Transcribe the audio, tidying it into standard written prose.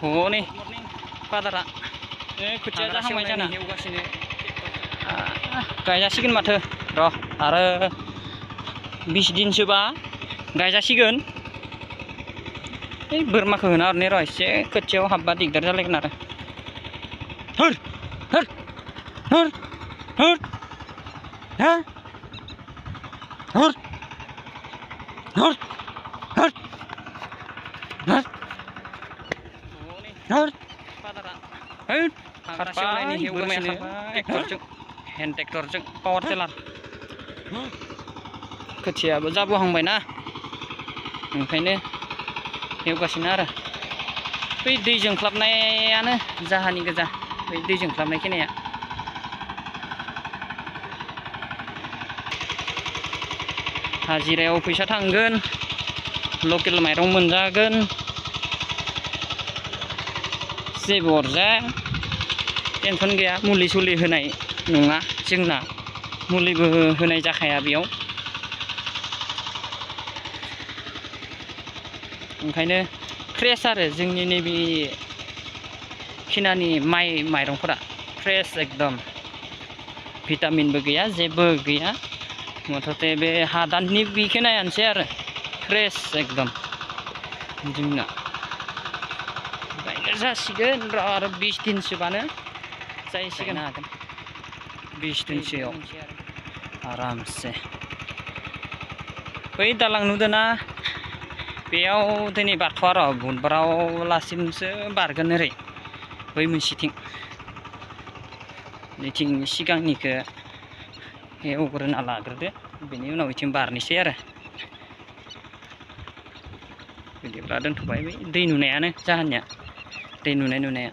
हनै बाजारा खोथिया जाहांबाय जाना गायजासिगोन माथो र' आरो 20 दिनसोबा गायजासिगोन। बोरमाखौ होना हरनि र' एसे खोथियाव हाबबा दिगदार जालायगोन आरो हर हर हर हर हा हर हर हर हर हर बाजारा खारबाय बोरमाया खारबाय ट्रेक्टरजों हेन्ड ट्रेक्टरजों पावार टेलार खोथियाबो जाबोहांबायना ओंखायनो एवगासिनो आरो बै दै जोंख्लाबनायानो जाहानि गोजा बै दै जोंख्लाबनाय खिनिया हाजिरायाव फैसा थांगोन लकेल माइरं मोनजागोन जेबो अरजाया टेनसन गैया मुलि सुलि होनाय नङा जोंना मुलिबो होनाय जाखाया बेयाव ओंखायनो फ्रेस आरो जोंनि नैबे खिनानि माइरंफोरा फ्रेस एकदम भिटामिनबो गैया जेबो गैया मथथे बे हादाननि बिखिनायानोसै आरो फ्रेस एकदम जोंना गायनो जासिगोन र' आरो 20 दिनसोबानो जाहैसिगोन हागोन 20 दिनसोआव आरामसे बै दालां नुदोंना बेयाव दिनै बारथ'आ र' बुधबाराव लासिमसो बारगोन ओरै बै मोनसेथिं नैथिं सिगांनिखौ एवग्रोना लाग्रोदो बेनि उनाव बिथिं बारनोसै आरो बिदिब्ला दोनथ'बाय बै दै नुनायानो जाहानिया दै नुनाया